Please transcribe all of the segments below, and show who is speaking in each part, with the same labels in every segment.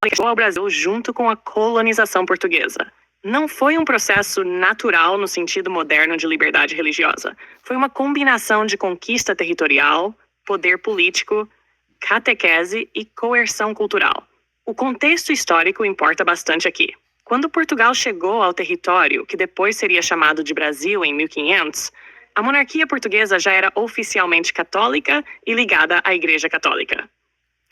Speaker 1: chegou ao Brasil junto com a colonização portuguesa. Não foi um processo natural no sentido moderno de liberdade religiosa. Foi uma combinação de conquista territorial, poder político, catequese e coerção cultural. O contexto histórico importa bastante aqui. Quando Portugal chegou ao território, que depois seria chamado de Brasil em 1500, a monarquia portuguesa já era oficialmente católica e ligada à Igreja Católica.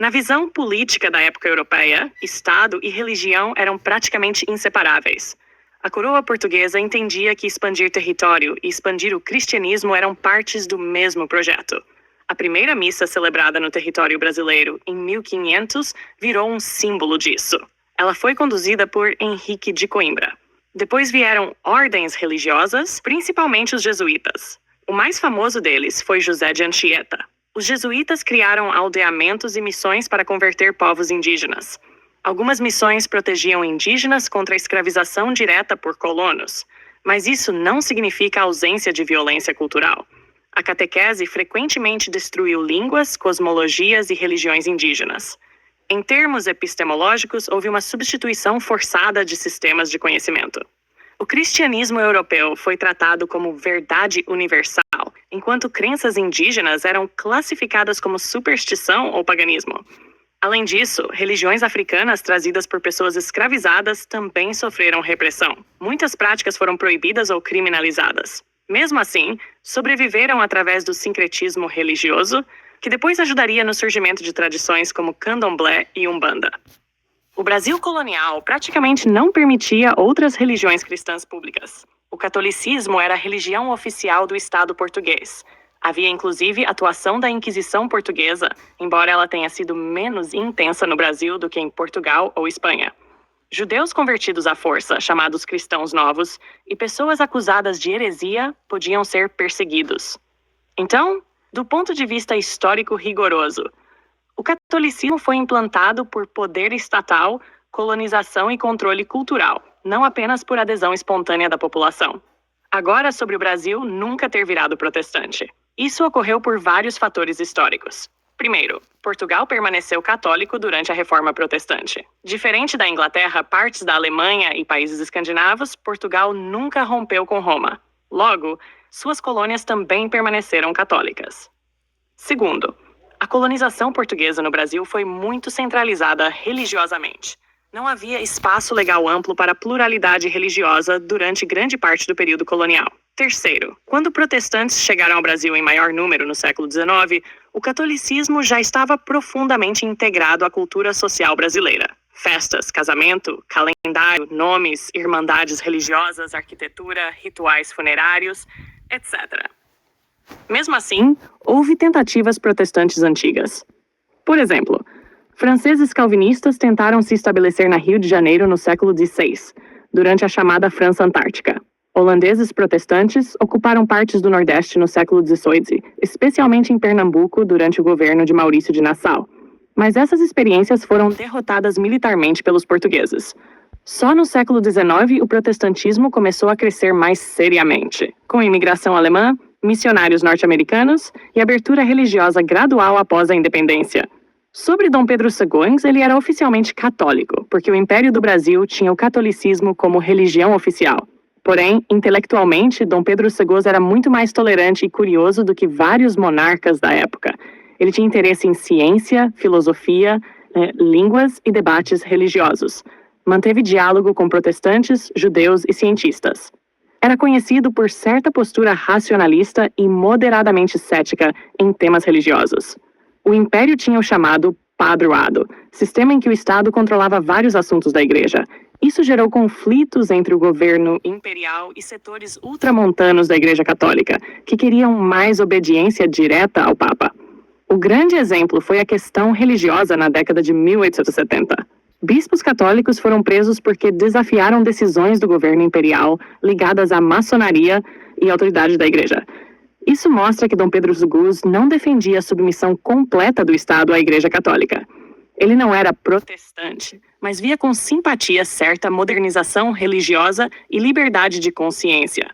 Speaker 1: Na visão política da época europeia, Estado e religião eram praticamente inseparáveis. A coroa portuguesa entendia que expandir território e expandir o cristianismo eram partes do mesmo projeto. A primeira missa celebrada no território brasileiro em 1500 virou um símbolo disso. Ela foi conduzida por Henrique de Coimbra. Depois vieram ordens religiosas, principalmente os jesuítas. O mais famoso deles foi José de Anchieta. Os jesuítas criaram aldeamentos e missões para converter povos indígenas. Algumas missões protegiam indígenas contra a escravização direta por colonos, mas isso não significa ausência de violência cultural. A catequese frequentemente destruiu línguas, cosmologias e religiões indígenas. Em termos epistemológicos, houve uma substituição forçada de sistemas de conhecimento. O cristianismo europeu foi tratado como verdade universal, enquanto crenças indígenas eram classificadas como superstição ou paganismo. Além disso, religiões africanas trazidas por pessoas escravizadas também sofreram repressão. Muitas práticas foram proibidas ou criminalizadas. Mesmo assim, sobreviveram através do sincretismo religioso, que depois ajudaria no surgimento de tradições como candomblé e umbanda. O Brasil colonial praticamente não permitia outras religiões cristãs públicas. O catolicismo era a religião oficial do Estado português. Havia inclusive atuação da Inquisição portuguesa, embora ela tenha sido menos intensa no Brasil do que em Portugal ou Espanha. Judeus convertidos à força, chamados cristãos novos, e pessoas acusadas de heresia podiam ser perseguidos. Então, do ponto de vista histórico rigoroso, o catolicismo foi implantado por poder estatal, colonização e controle cultural, não apenas por adesão espontânea da população. Agora, sobre o Brasil nunca ter virado protestante. Isso ocorreu por vários fatores históricos. Primeiro, Portugal permaneceu católico durante a Reforma Protestante. Diferente da Inglaterra, partes da Alemanha e países escandinavos, Portugal nunca rompeu com Roma. Logo, suas colônias também permaneceram católicas. Segundo, a colonização portuguesa no Brasil foi muito centralizada religiosamente. Não havia espaço legal amplo para pluralidade religiosa durante grande parte do período colonial. Terceiro, quando protestantes chegaram ao Brasil em maior número no século XIX, o catolicismo já estava profundamente integrado à cultura social brasileira. Festas, casamento, calendário, nomes, irmandades religiosas, arquitetura, rituais funerários, etc. Mesmo assim, houve tentativas protestantes antigas. Por exemplo, franceses calvinistas tentaram se estabelecer na Rio de Janeiro no século XVI, durante a chamada França Antártica. Holandeses protestantes ocuparam partes do Nordeste no século XVIII, especialmente em Pernambuco durante o governo de Maurício de Nassau. Mas essas experiências foram derrotadas militarmente pelos portugueses. Só no século XIX o protestantismo começou a crescer mais seriamente, com imigração alemã, missionários norte-americanos e abertura religiosa gradual após a independência. Sobre Dom Pedro II, ele era oficialmente católico, porque o Império do Brasil tinha o catolicismo como religião oficial. Porém, intelectualmente, Dom Pedro II era muito mais tolerante e curioso do que vários monarcas da época. Ele tinha interesse em ciência, filosofia, línguas e debates religiosos. Manteve diálogo com protestantes, judeus e cientistas. Era conhecido por certa postura racionalista e moderadamente cética em temas religiosos. O Império tinha o chamado padroado, sistema em que o Estado controlava vários assuntos da Igreja. Isso gerou conflitos entre o governo imperial e setores ultramontanos da Igreja Católica, que queriam mais obediência direta ao Papa. O grande exemplo foi a questão religiosa na década de 1870. Bispos católicos foram presos porque desafiaram decisões do governo imperial ligadas à maçonaria e autoridade da Igreja. Isso mostra que Dom Pedro II não defendia a submissão completa do Estado à Igreja Católica. Ele não era protestante, mas via com simpatia certa modernização religiosa e liberdade de consciência.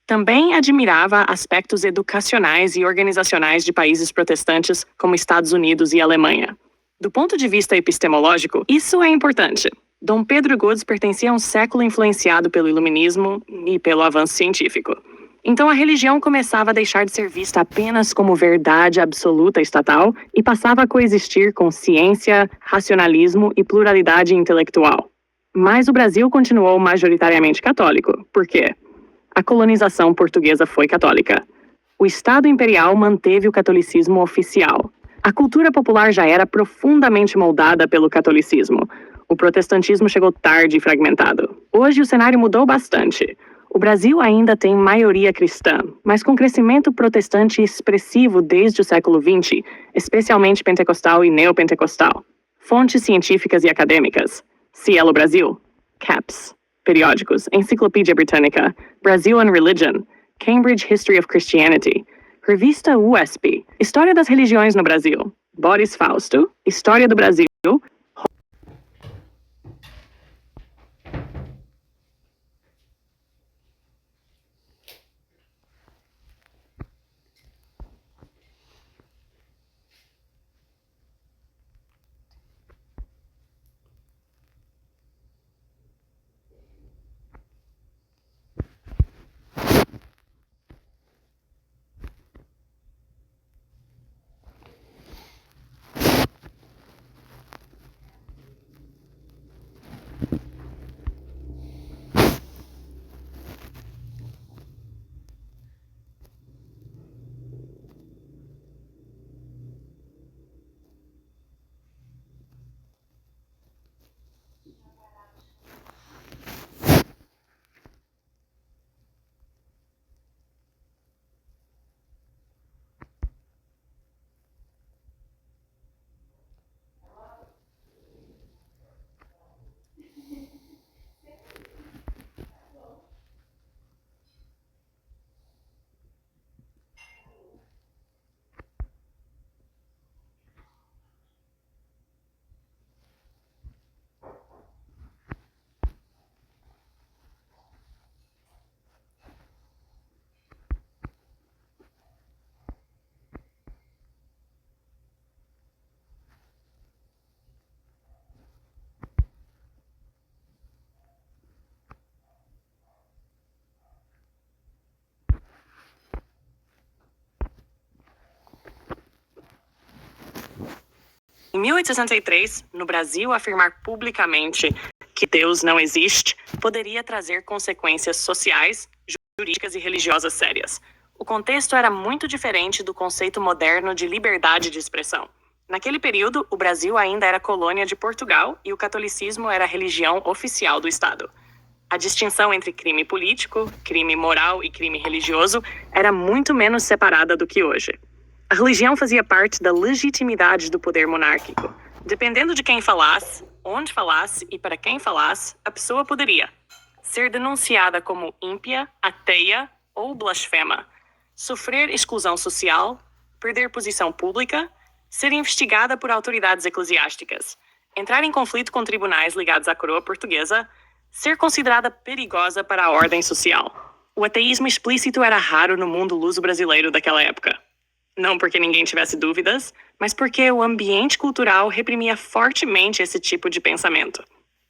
Speaker 1: Também admirava aspectos educacionais e organizacionais de países protestantes como Estados Unidos e Alemanha. Do ponto de vista epistemológico, isso é importante. Dom Pedro Goods pertencia a um século influenciado pelo iluminismo e pelo avanço científico. Então a religião começava a deixar de ser vista apenas como verdade absoluta estatal e passava a coexistir com ciência, racionalismo e pluralidade intelectual. Mas o Brasil continuou majoritariamente católico. Por quê? A colonização portuguesa foi católica. O Estado Imperial manteve o catolicismo oficial. A cultura popular já era profundamente moldada pelo catolicismo. O protestantismo chegou tarde e fragmentado. Hoje o cenário mudou bastante. O Brasil ainda tem maioria cristã, mas com crescimento protestante expressivo desde o século XX, especialmente pentecostal e neopentecostal. Fontes científicas e acadêmicas: Cielo Brasil, CAPS, periódicos, Enciclopédia Britânica, Brazil and Religion, Cambridge History of Christianity, Revista USP, História das Religiões no Brasil, Boris Fausto, História do Brasil, Em 1863, no Brasil, afirmar publicamente que Deus não existe poderia trazer consequências sociais, jurídicas e religiosas sérias. O contexto era muito diferente do conceito moderno de liberdade de expressão. Naquele período, o Brasil ainda era colônia de Portugal e o catolicismo era a religião oficial do Estado. A distinção entre crime político, crime moral e crime religioso era muito menos separada do que hoje. A religião fazia parte da legitimidade do poder monárquico. Dependendo de quem falasse, onde falasse e para quem falasse, a pessoa poderia ser denunciada como ímpia, ateia ou blasfema, sofrer exclusão social, perder posição pública, ser investigada por autoridades eclesiásticas, entrar em conflito com tribunais ligados à coroa portuguesa, ser considerada perigosa para a ordem social. O ateísmo explícito era raro no mundo luso-brasileiro daquela época. Não porque ninguém tivesse dúvidas, mas porque o ambiente cultural reprimia fortemente esse tipo de pensamento.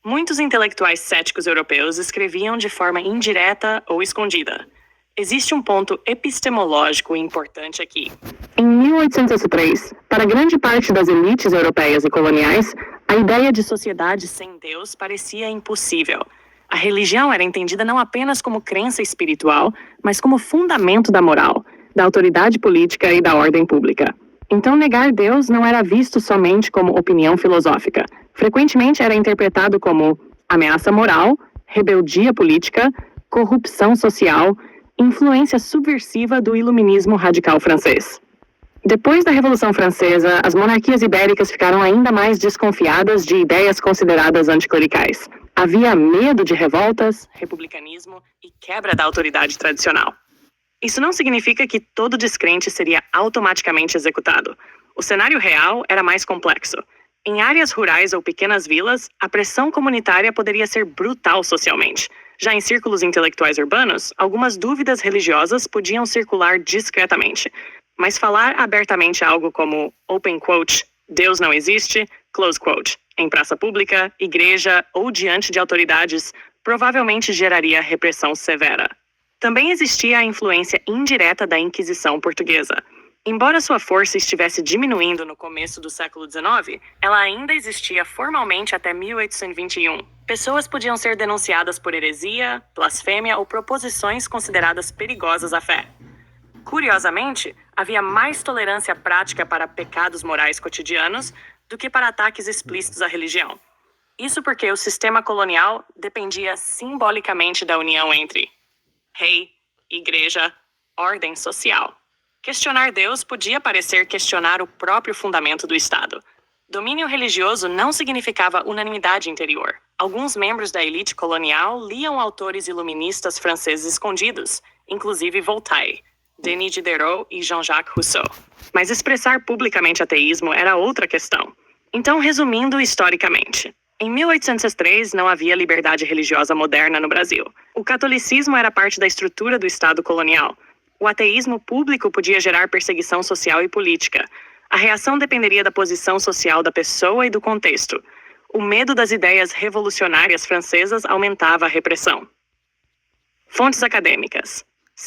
Speaker 1: Muitos intelectuais céticos europeus escreviam de forma indireta ou escondida. Existe um ponto epistemológico importante aqui. Em 1803, para grande parte das elites europeias e coloniais, a ideia de sociedade sem Deus parecia impossível. A religião era entendida não apenas como crença espiritual, mas como fundamento da moral, da autoridade política e da ordem pública. Então, negar Deus não era visto somente como opinião filosófica. Frequentemente era interpretado como ameaça moral, rebeldia política, corrupção social, influência subversiva do iluminismo radical francês. Depois da Revolução Francesa, as monarquias ibéricas ficaram ainda mais desconfiadas de ideias consideradas anticlericais. Havia medo de revoltas, republicanismo e quebra da autoridade tradicional. Isso não significa que todo descrente seria automaticamente executado. O cenário real era mais complexo. Em áreas rurais ou pequenas vilas, a pressão comunitária poderia ser brutal socialmente. Já em círculos intelectuais urbanos, algumas dúvidas religiosas podiam circular discretamente. Mas falar abertamente algo como, open quote, Deus não existe, close quote, em praça pública, igreja ou diante de autoridades, provavelmente geraria repressão severa. Também existia a influência indireta da Inquisição portuguesa. Embora sua força estivesse diminuindo no começo do século XIX, ela ainda existia formalmente até 1821. Pessoas podiam ser denunciadas por heresia, blasfêmia ou proposições consideradas perigosas à fé. Curiosamente, havia mais tolerância prática para pecados morais cotidianos do que para ataques explícitos à religião. Isso porque o sistema colonial dependia simbolicamente da união entre rei, igreja, ordem social. Questionar Deus podia parecer questionar o próprio fundamento do Estado. Domínio religioso não significava unanimidade interior. Alguns membros da elite colonial liam autores iluministas franceses escondidos, inclusive Voltaire, Denis Diderot e Jean-Jacques Rousseau. Mas expressar publicamente ateísmo era outra questão. Então, resumindo historicamente, em 1803 não havia liberdade religiosa moderna no Brasil. O catolicismo era parte da estrutura do Estado colonial. O ateísmo público podia gerar perseguição social e política. A reação dependeria da posição social da pessoa e do contexto. O medo das ideias revolucionárias francesas aumentava a repressão. Fontes acadêmicas.